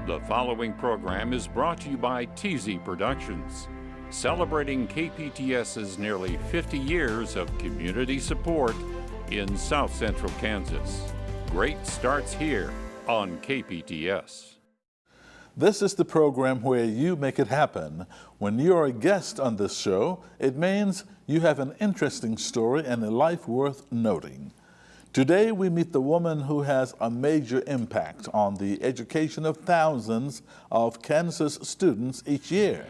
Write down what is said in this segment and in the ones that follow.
The following program is brought to you by TZ Productions, celebrating KPTS's nearly 50 years of community support in South Central Kansas. Great starts here on KPTS. This is the program where you make it happen. When you're a guest on this show, it means you have an interesting story and a life worth noting. Today, we meet the woman who has a major impact on the education of thousands of Kansas students each year.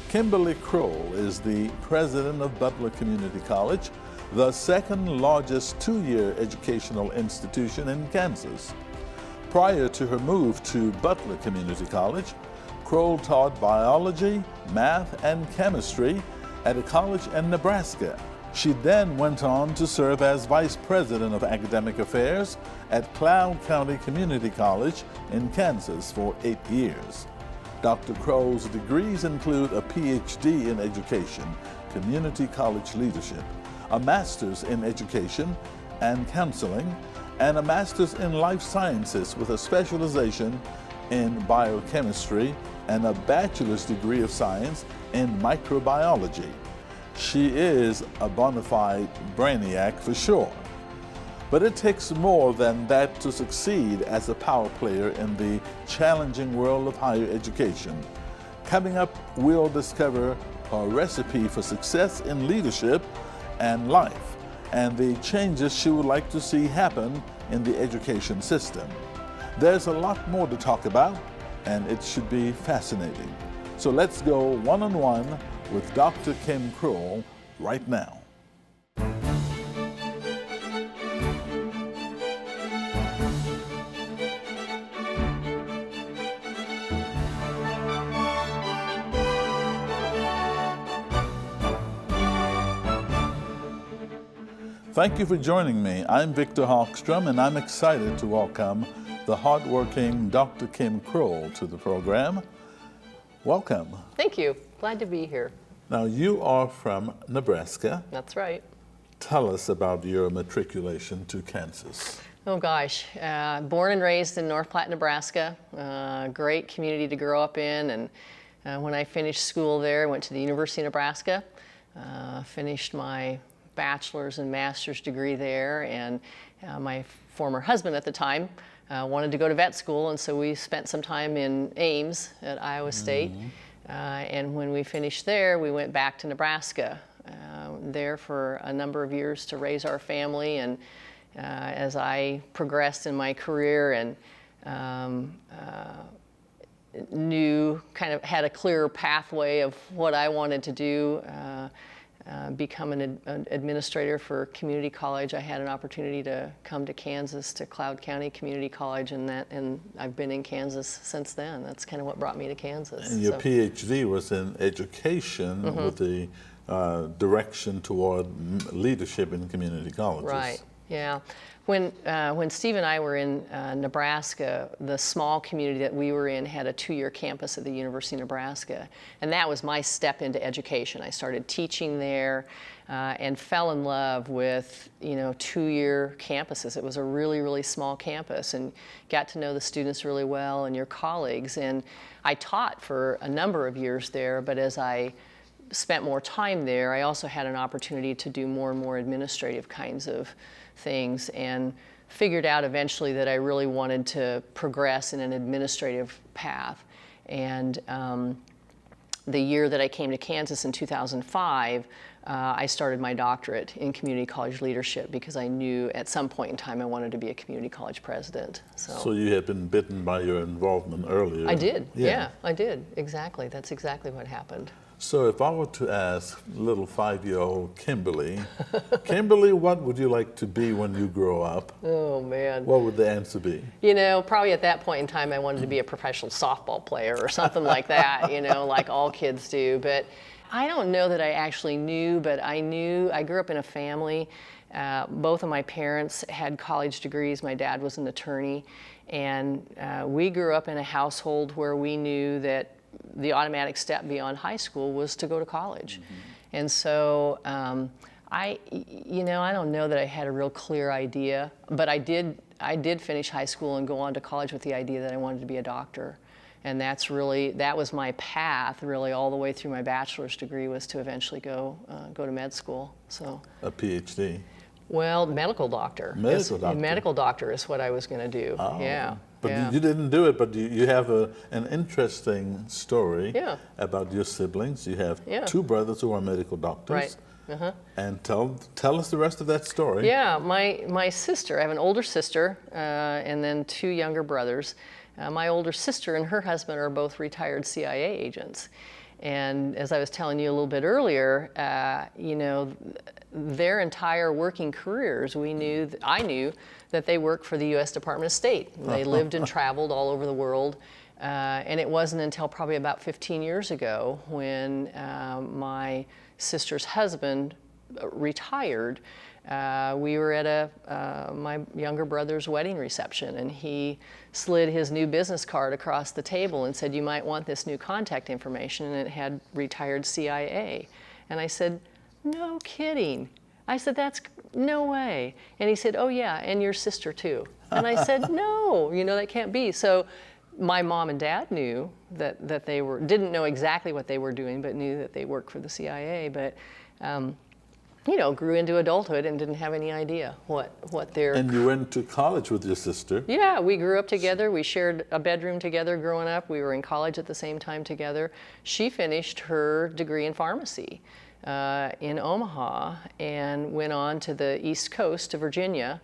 Kimberly Krull is the president of Butler Community College, the second largest two-year educational institution in Kansas. Prior to her move to Butler Community College, Krull taught biology, math, and chemistry at a college in Nebraska. She then went on to serve as Vice President of Academic Affairs at Cloud County Community College in Kansas for 8 years. Dr. Krull's degrees include a PhD in Education, Community College Leadership, a Master's in Education and Counseling, and a Master's in Life Sciences with a specialization in biochemistry and a Bachelor's degree of Science in microbiology. She is a bona fide brainiac for sure. But it takes more than that to succeed as a power player in the challenging world of higher education. Coming up, we'll discover a recipe for success in leadership and life, and the changes she would like to see happen in the education system. There's a lot more to talk about, and it should be fascinating. So let's go one-on-one with Dr. Kim Krull right now. Thank you for joining me. I'm Victor Hogstrom, and I'm excited to welcome the hardworking Dr. Kim Krull to the program. Welcome. Thank you. Glad to be here. Now, you are from Nebraska. That's right. Tell us about your matriculation to Kansas. Oh gosh, born and raised in North Platte, Nebraska. Great community to grow up in. And when I finished school there, I went to the University of Nebraska, finished my bachelor's and master's degree there. And my former husband at the time wanted to go to vet school, and so we spent some time in Ames at Iowa State. And when we finished there, we went back to Nebraska, there for a number of years to raise our family. And as I progressed in my career and had a clearer pathway of what I wanted to do, become an administrator for community college, I had an opportunity to come to Kansas to Cloud County Community College, and I've been in Kansas since then. That's kind of what brought me to Kansas. And your PhD was in education with the direction toward leadership in community colleges. Right. Yeah. When Steve and I were in Nebraska, the small community that we were in had a two-year campus at the University of Nebraska, and that was my step into education. I started teaching there and fell in love with, two-year campuses. It was a really, really small campus, and got to know the students really well and your colleagues. And I taught for a number of years there, but as I spent more time there, I also had an opportunity to do more and more administrative kinds of things, and figured out eventually that I really wanted to progress in an administrative path. And the year that I came to Kansas in 2005, I started my doctorate in community college leadership, because I knew at some point in time I wanted to be a community college president. So you had been bitten by your involvement earlier. I did, yeah, I did, exactly. That's exactly what happened. So if I were to ask little 5-year-old Kimberly, Kimberly, what would you like to be when you grow up? Oh, man. What would the answer be? Probably at that point in time, I wanted to be a professional softball player or something like that, like all kids do. But I don't know that I actually knew, but I grew up in a family. Both of my parents had college degrees. My dad was an attorney. And we grew up in a household where we knew that the automatic step beyond high school was to go to college. And so I don't know that I had a real clear idea, but I did I did finish high school and go on to college with the idea that I wanted to be a doctor. And that was my path really all the way through my bachelor's degree, was to eventually go to med school. So a PhD. Well, medical doctor. Medical doctor is what I was going to do. Oh. Yeah. But yeah. you didn't do it, but you have an interesting story about your siblings. You have two brothers who are medical doctors. Right. Uh-huh. And tell us the rest of that story. Yeah, my sister, I have an older sister and then two younger brothers. My older sister and her husband are both retired CIA agents. And as I was telling you a little bit earlier, you know, their entire working careers, I knew that they worked for the U.S. Department of State. They lived and traveled all over the world. And it wasn't until probably about 15 years ago when my sister's husband retired. We were at my younger brother's wedding reception, and he slid his new business card across the table and said, "You might want this new contact information," and it had retired CIA. And I said, "No kidding." I said, "That's no way." And he said, "Oh yeah, and your sister too." And I said, "No, you know, that can't be." So my mom and dad knew that they didn't know exactly what they were doing, but knew that they worked for the CIA. But you know, grew into adulthood and didn't have any idea what their... And you went to college with your sister. Yeah, we grew up together. We shared a bedroom together growing up. We were in college at the same time together. She finished her degree in pharmacy in Omaha and went on to the East Coast to Virginia.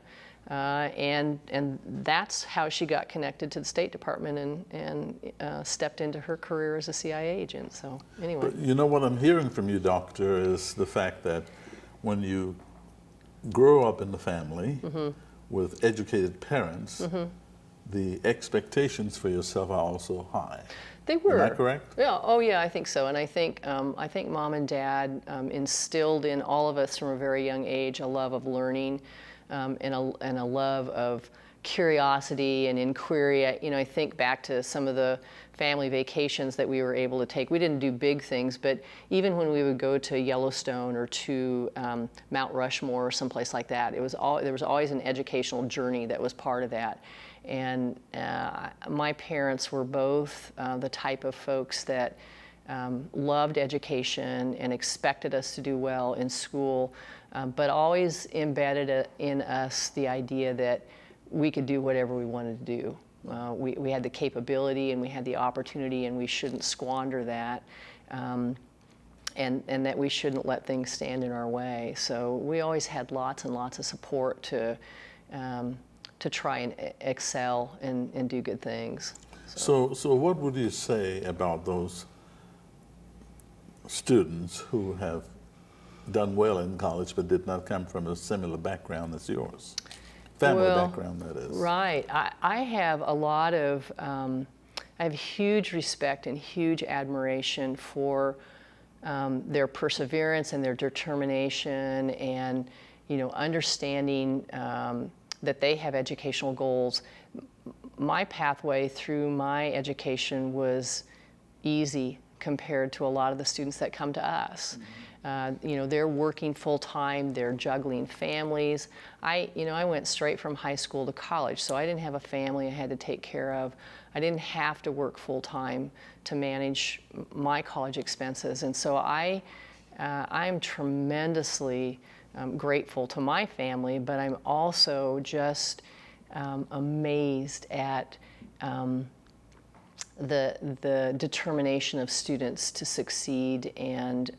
And that's how she got connected to the State Department and stepped into her career as a CIA agent. So anyway. But you know what I'm hearing from you, Doctor, is the fact that when you grow up in the family with educated parents, the expectations for yourself are also high. They were. Am I correct? Yeah. Oh, yeah. I think so. And I think Mom and Dad instilled in all of us from a very young age a love of learning, and a love of curiosity and inquiry. You know, I think back to some of the family vacations that we were able to take. We didn't do big things, but even when we would go to Yellowstone or to Mount Rushmore or someplace like that, there was always an educational journey that was part of that. And my parents were both the type of folks that loved education and expected us to do well in school, but always embedded in us the idea that we could do whatever we wanted to do. We had the capability and we had the opportunity, and we shouldn't squander that, and that we shouldn't let things stand in our way. So we always had lots and lots of support to try and excel and do good things. So what would you say about those students who have done well in college but did not come from a similar background as yours? Family background, that is. Right. I have a lot of, I have huge respect and huge admiration for their perseverance and their determination, and, you know, understanding that they have educational goals. My pathway through my education was easy compared to a lot of the students that come to us. You know, they're working full-time, they're juggling families. I went straight from high school to college, so I didn't have a family I had to take care of. I didn't have to work full-time to manage my college expenses. And so I'm tremendously grateful to my family, but I'm also just amazed at the determination of students to succeed and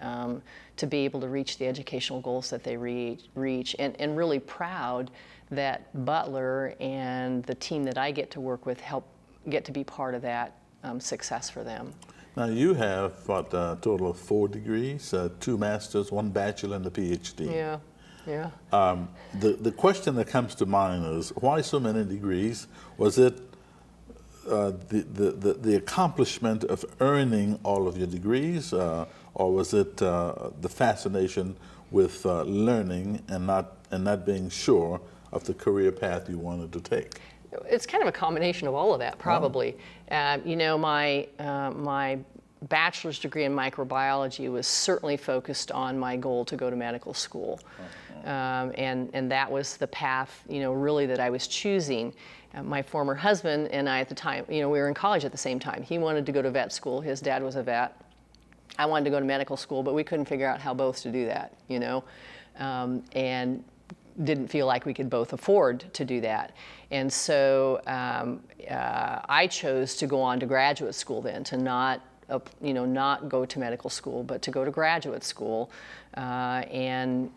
to be able to reach the educational goals that they reach, and really proud that Butler and the team that I get to work with get to be part of that success for them. Now you have what, a total of 4 degrees, 2 masters, 1 bachelor, and a PhD. Yeah, yeah. The question that comes to mind is, why so many degrees? Was it the accomplishment of earning all of your degrees, or was it the fascination with learning and not being sure of the career path you wanted to take? It's kind of a combination of all of that, probably. Oh. You know, my bachelor's degree in microbiology was certainly focused on my goal to go to medical school. and that was the path, really that I was choosing. My former husband and I at the time, we were in college at the same time. He wanted to go to vet school. His dad was a vet. I wanted to go to medical school, but we couldn't figure out how both to do that, and didn't feel like we could both afford to do that. And so I chose to go on to graduate school then, to not go to medical school, but to go to graduate school and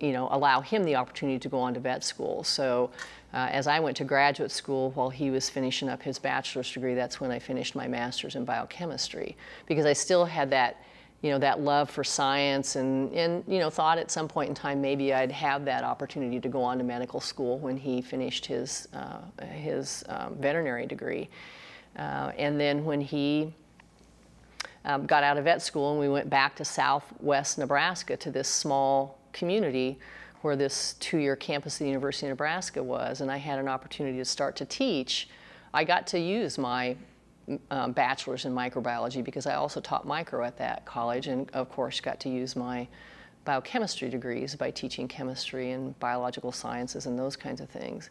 allow him the opportunity to go on to vet school. So as I went to graduate school while he was finishing up his bachelor's degree, that's when I finished my master's in biochemistry, because I still had that that love for science, and thought at some point in time maybe I'd have that opportunity to go on to medical school when he finished his veterinary degree. And then when he got out of vet school and we went back to southwest Nebraska to this small community where this 2-year campus of the University of Nebraska was, and I had an opportunity to start to teach, I got to use my bachelor's in microbiology, because I also taught micro at that college, and of course got to use my biochemistry degrees by teaching chemistry and biological sciences and those kinds of things.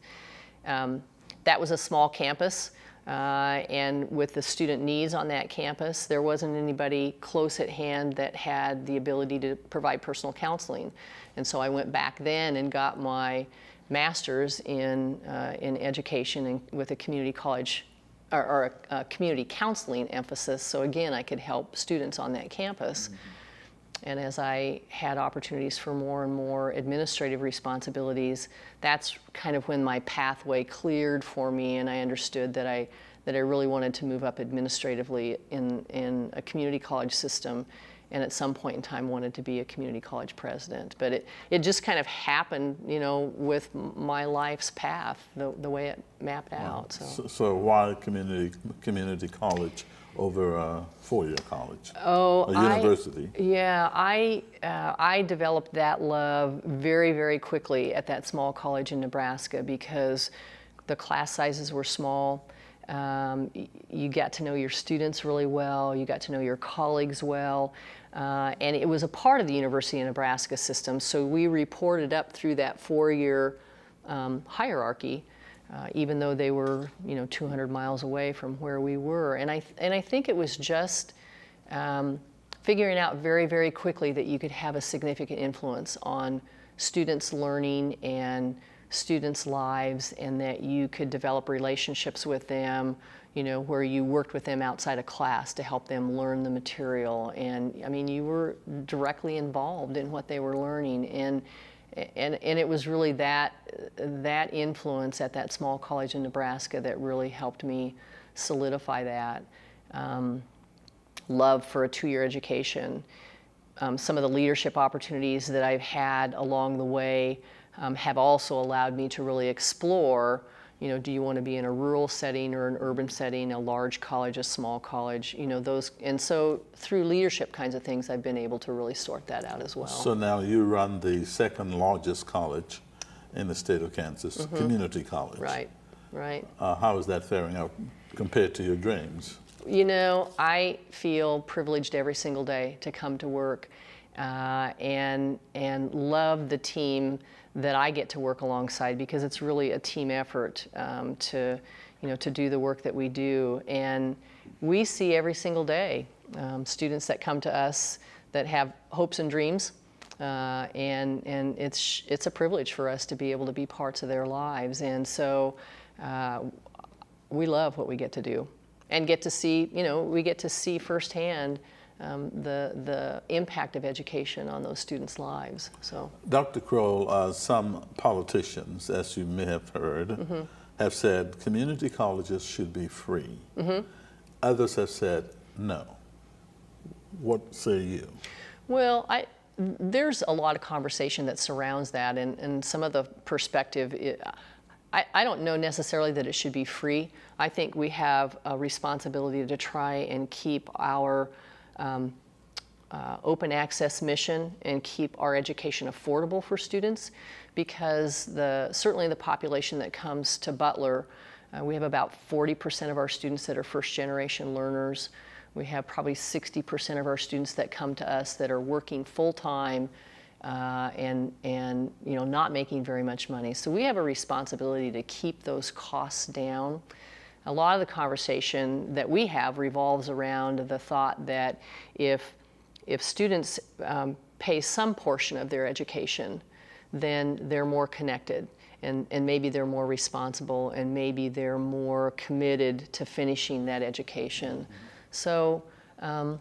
That was a small campus, and with the student needs on that campus, there wasn't anybody close at hand that had the ability to provide personal counseling. And so I went back then and got my master's in education and with a community college or a community counseling emphasis, so again, I could help students on that campus. Mm-hmm. And as I had opportunities for more and more administrative responsibilities, that's kind of when my pathway cleared for me, and I understood that I really wanted to move up administratively in a community college system, and at some point in time wanted to be a community college president. But it just kind of happened, with my life's path, the way it mapped out. So why community college over a four-year college? Oh, a university? I developed that love very, very quickly at that small college in Nebraska, because the class sizes were small. You got to know your students really well. You got to know your colleagues well. And it was a part of the University of Nebraska system, so we reported up through that four-year hierarchy, even though they were 200 miles away from where we were. And I think it was just figuring out very, very quickly that you could have a significant influence on students' learning and students' lives, and that you could develop relationships with them, where you worked with them outside of class to help them learn the material. And I mean, you were directly involved in what they were learning. And it was really that influence at that small college in Nebraska that really helped me solidify that love for a 2-year education. Some of the leadership opportunities that I've had along the way have also allowed me to really explore, do you want to be in a rural setting or an urban setting, a large college, a small college, those. And so through leadership kinds of things, I've been able to really sort that out as well. So now you run the second largest college in the state of Kansas, mm-hmm. Community College. Right. How is that faring out compared to your dreams? I feel privileged every single day to come to work and love the team that I get to work alongside, because it's really a team effort to do the work that we do. And we see every single day students that come to us that have hopes and dreams, and it's a privilege for us to be able to be parts of their lives. And so we love what we get to do, and get to see, we get to see firsthand the impact of education on those students' lives. So, Dr. Krull, some politicians, as you may have heard, mm-hmm. have said community colleges should be free. Mm-hmm. Others have said no. What say you? Well, there's a lot of conversation that surrounds that, and some of the perspective. I don't know necessarily that it should be free. I think we have a responsibility to try and keep our open access mission and keep our education affordable for students, because certainly the population that comes to Butler, we have about 40% of our students that are first-generation learners. We have probably 60% of our students that come to us that are working full-time and not making very much money. So we have a responsibility to keep those costs down. A lot of the conversation that we have revolves around the thought that if students pay some portion of their education, then they're more connected, and maybe they're more responsible, and maybe they're more committed to finishing that education. So I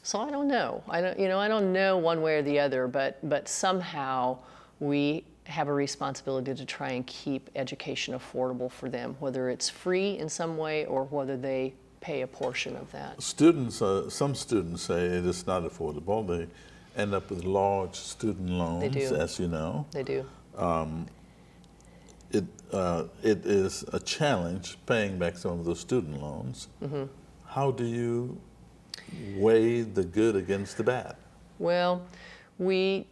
don't know. I don't know one way or the other, but somehow we have a responsibility to try and keep education affordable for them, whether it's free in some way or whether they pay a portion of that. Some students say it is not affordable. They end up with large student loans, They do. as you know. They do. It is a challenge paying back some of those student loans. Mm-hmm. How do you weigh the good against the bad? Well, we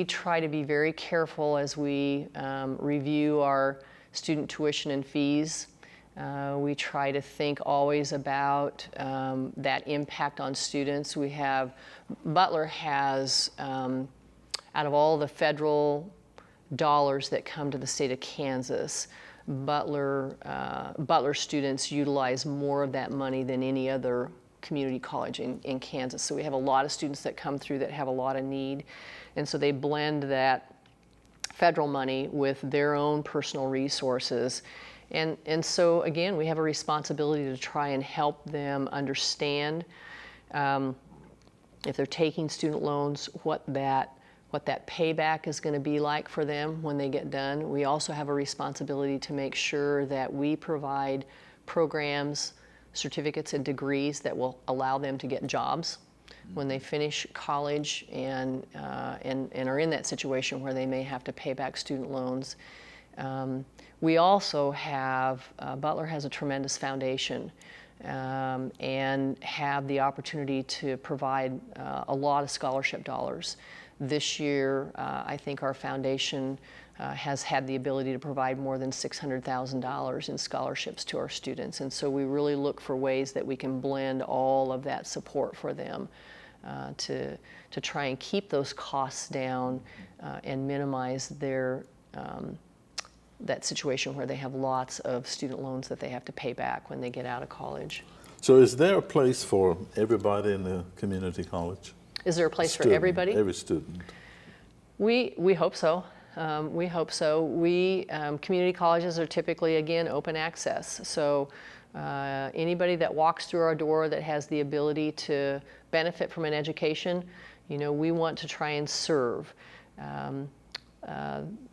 try to be very careful as we review our student tuition and fees. We try to think always about that impact on students. Butler has, out of all the federal dollars that come to the state of Kansas, Butler students utilize more of that money than any other community college in Kansas. So we have a lot of students that come through that have a lot of need, and so they blend that federal money with their own personal resources. And so again, we have a responsibility to try and help them understand if they're taking student loans, what that payback is going to be like for them when they get done. We also have a responsibility to make sure that we provide programs, certificates, and degrees that will allow them to get jobs when they finish college and are in that situation where they may have to pay back student loans. We also have, Butler has a tremendous foundation and have the opportunity to provide a lot of scholarship dollars. This year, I think our foundation has had the ability to provide more than $600,000 in scholarships to our students. And so we really look for ways that we can blend all of that support for them to try and keep those costs down and minimize that situation where they have lots of student loans that they have to pay back when they get out of college. So is there a place for everybody in the community college? Is there a place for everybody? Every student. We hope so. We hope so. Community colleges are typically, again, open access. So anybody that walks through our door that has the ability to benefit from an education, we want to try and serve.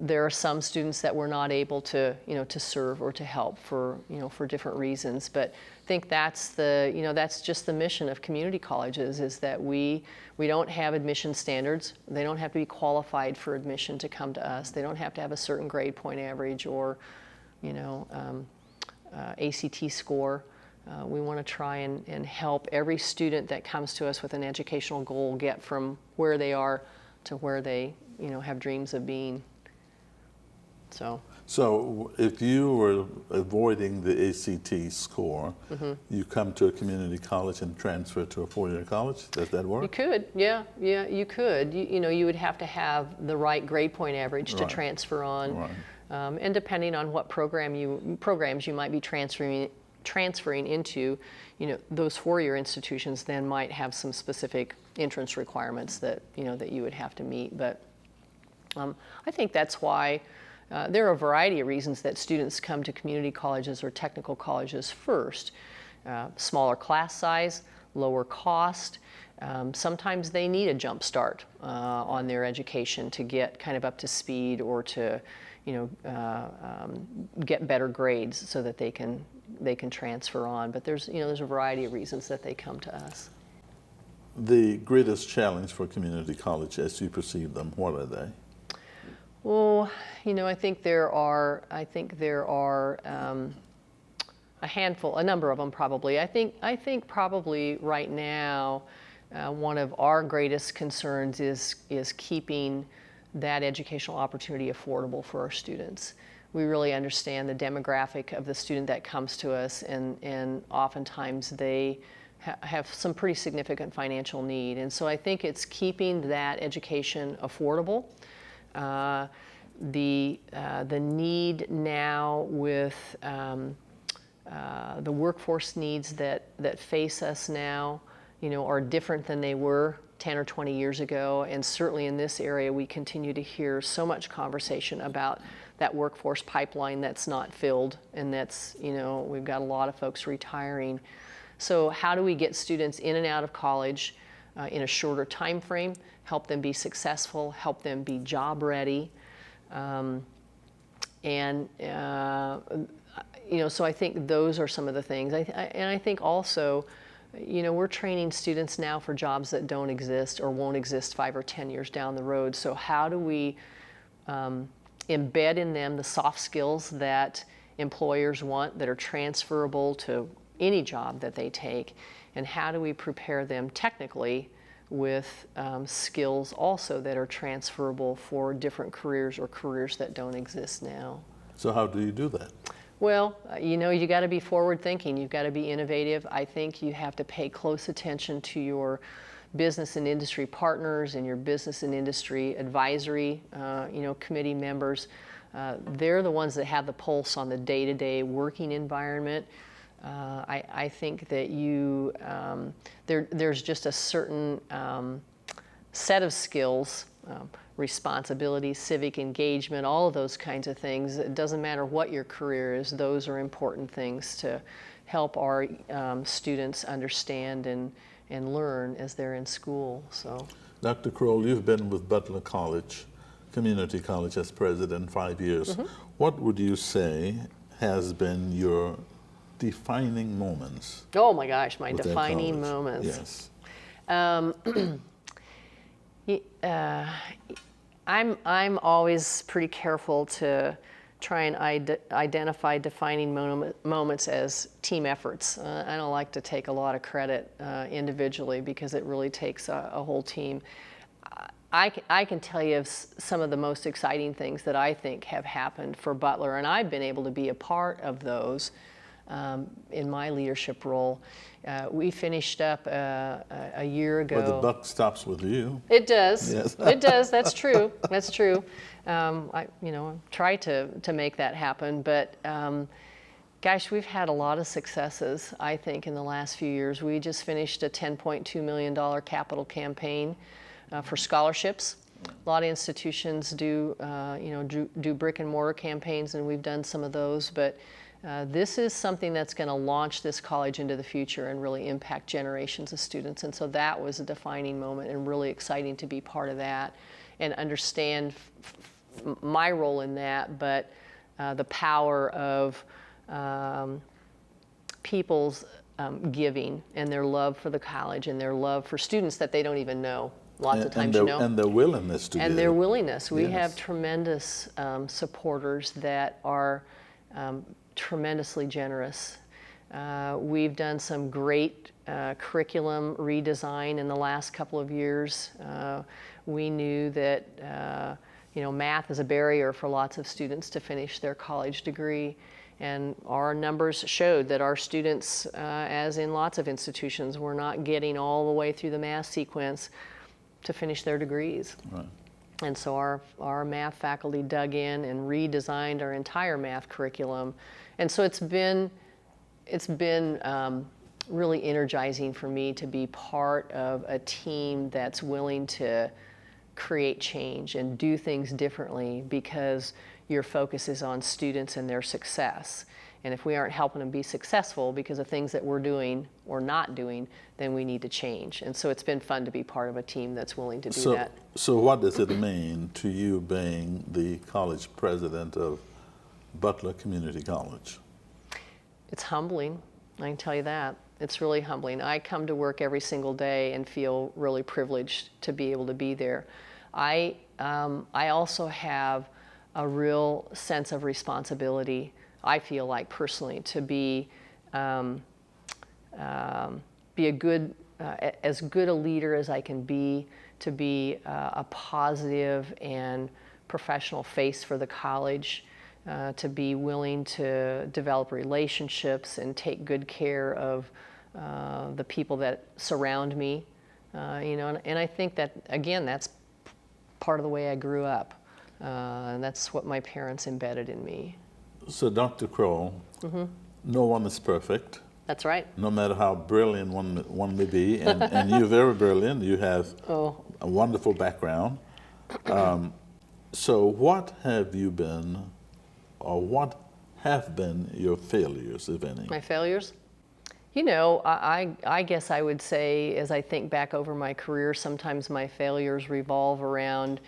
There are some students that we're not able to, to serve or to help for different reasons. But I think that's that's just the mission of community colleges, is that we don't have admission standards. They don't have to be qualified for admission to come to us. They don't have to have a certain grade point average or, ACT score. We want to try and help every student that comes to us with an educational goal get from where they are to where they have dreams of being. So if you were avoiding the ACT score, you come to a community college and transfer to a four-year college? Does that work? You could, yeah, you could. You would have to have the right grade point average to transfer on. Right. And depending on what programs you might be transferring into, those four-year institutions then might have some specific entrance requirements that you would have to meet. But I think that's why there are a variety of reasons that students come to community colleges or technical colleges first. Smaller class size, lower cost. Sometimes they need a jump start on their education to get kind of up to speed or to get better grades so that they can transfer on. But there's a variety of reasons that they come to us. The greatest challenge for community college, as you perceive them, what are they? Well, I think there are a number of them probably. I think probably right now one of our greatest concerns is keeping that educational opportunity affordable for our students. We really understand the demographic of the student that comes to us, and oftentimes they have some pretty significant financial need. And so I think it's keeping that education affordable. The need now with the workforce needs that face us now, are different than they were 10 or 20 years ago. And certainly in this area, we continue to hear so much conversation about that workforce pipeline that's not filled, and that's, we've got a lot of folks retiring. So how do we get students in and out of college in a shorter time frame, help them be successful, help them be job ready? So I think those are some of the things. And I think also, we're training students now for jobs that don't exist or won't exist 5 or 10 years down the road. So how do we embed in them the soft skills that employers want, that are transferable to any job that they take? And how do we prepare them technically with skills also that are transferable for different careers or careers that don't exist now? So how do you do that? Well, you got to be forward thinking. You've got to be innovative. I think you have to pay close attention to your business and industry partners and your business and industry advisory, committee members. They're the ones that have the pulse on the day-to-day working environment. I think that there's just a certain set of skills, responsibility, civic engagement, all of those kinds of things. It doesn't matter what your career is, those are important things to help our students understand and learn as they're in school. So, Dr. Krull, you've been with Butler Community College as president 5 years. Mm-hmm. What would you say has been your defining moments? Oh my gosh, my defining moments. Yes. I'm always pretty careful to try and identify defining moments as team efforts. I don't like to take a lot of credit individually, because it really takes a whole team. I can tell you of some of the most exciting things that I think have happened for Butler, and I've been able to be a part of those in my leadership role. We finished up a year ago. But the buck stops with you. It does. Yes. It does. That's true. That's true. I try to make that happen. But gosh, we've had a lot of successes, I think, in the last few years. We just finished a $10.2 million capital campaign for scholarships. A lot of institutions do brick and mortar campaigns, and we've done some of those. But this is something that's going to launch this college into the future and really impact generations of students. And so that was a defining moment, and really exciting to be part of that and understand my role in that, but the power of people's giving and their love for the college and their love for students that they don't even know. Lots of times, and their willingness to give. And their willingness. We Yes. have tremendous supporters that are tremendously generous. We've done some great curriculum redesign in the last couple of years. We knew that math is a barrier for lots of students to finish their college degree, and our numbers showed that our students, as in lots of institutions, were not getting all the way through the math sequence to finish their degrees. Right. And so our math faculty dug in and redesigned our entire math curriculum. And so it's been really energizing for me to be part of a team that's willing to create change and do things differently, because your focus is on students and their success. And if we aren't helping them be successful because of things that we're doing or not doing, then we need to change. And so it's been fun to be part of a team that's willing to do that. So what does it mean to you being the college president of Butler Community College? It's humbling, I can tell you that. It's really humbling. I come to work every single day and feel really privileged to be able to be there. I also have a real sense of responsibility, I feel like personally, to be a good, as good a leader as I can be, to be a positive and professional face for the college, to be willing to develop relationships and take good care of the people that surround me, you know, and I think that, again, that's part of the way I grew up. And that's what my parents embedded in me. So, Dr. Krull, no one is perfect. That's right. No matter how brilliant one may be, and you're very brilliant. You have a wonderful background. So, what have you been, or what have been your failures, if any? My failures? You know, I guess I would say, as I think back over my career, sometimes my failures revolve around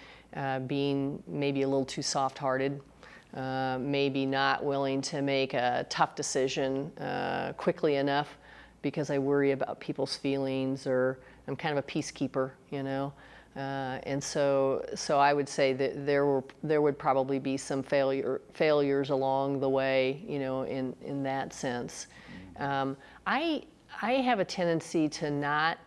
being maybe a little too soft-hearted, maybe not willing to make a tough decision quickly enough because I worry about people's feelings, or I'm kind of a peacekeeper, you know. And so I would say that there would probably be some failures along the way, you know, in that sense. I have a tendency to not,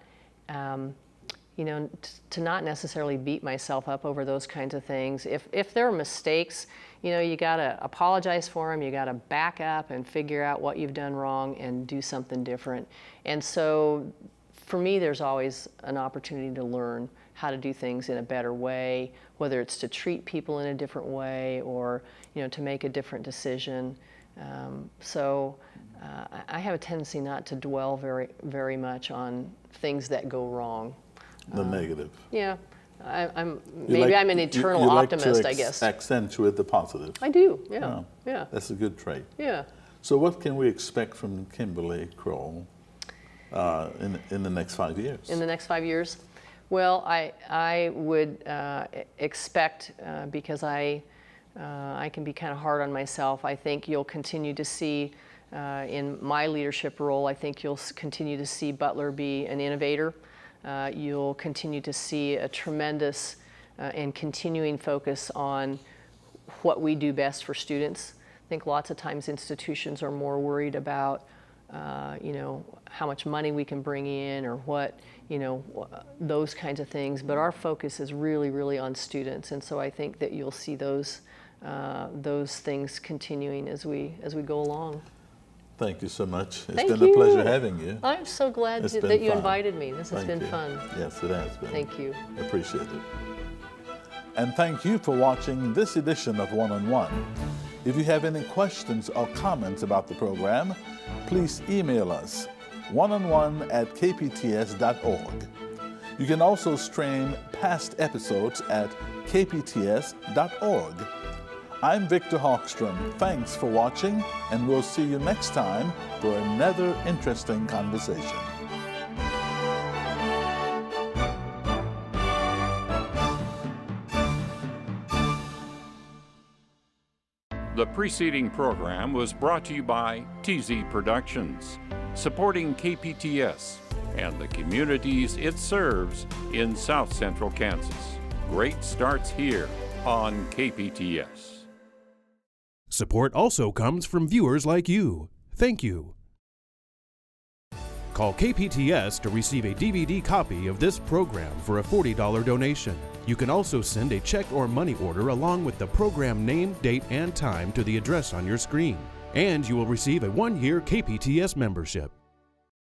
you know, to not necessarily beat myself up over those kinds of things. If there are mistakes, you know, you gotta apologize for them, you gotta back up and figure out what you've done wrong and do something different. And so for me, there's always an opportunity to learn how to do things in a better way, whether it's to treat people in a different way, or, you know, to make a different decision. I have a tendency not to dwell very much on things that go wrong. The negative. Yeah, I'm an eternal optimist, I guess. Accentuate the positive. I do. Yeah. Yeah. That's a good trait. Yeah. So, what can we expect from Kimberly Krull in the next 5 years? In the next 5 years, well, I would expect, because I can be kind of hard on myself. I think you'll continue to see, in my leadership role, I think you'll continue to see Butler be an innovator. You'll continue to see a tremendous and continuing focus on what we do best for students. I think lots of times institutions are more worried about, you know, how much money we can bring in, or what, you know, those kinds of things. But our focus is really, really on students, and so I think that you'll see those things continuing as we go along. Thank you so much. It's Thank been you. a pleasure having you. I'm so glad that you invited me. This has been fun. Yes, it has been. Thank you. Appreciate it. And thank you for watching this edition of One-on-One. If you have any questions or comments about the program, please email us, oneonone@kpts.org. You can also stream past episodes at kpts.org. I'm Victor Hogstrom. Thanks for watching, and we'll see you next time for another interesting conversation. The preceding program was brought to you by TZ Productions, supporting KPTS and the communities it serves in South Central Kansas. Great starts here on KPTS. Support also comes from viewers like you. Thank you. Call KPTS to receive a DVD copy of this program for a $40 donation. You can also send a check or money order along with the program name, date, and time to the address on your screen. And you will receive a 1-year KPTS membership.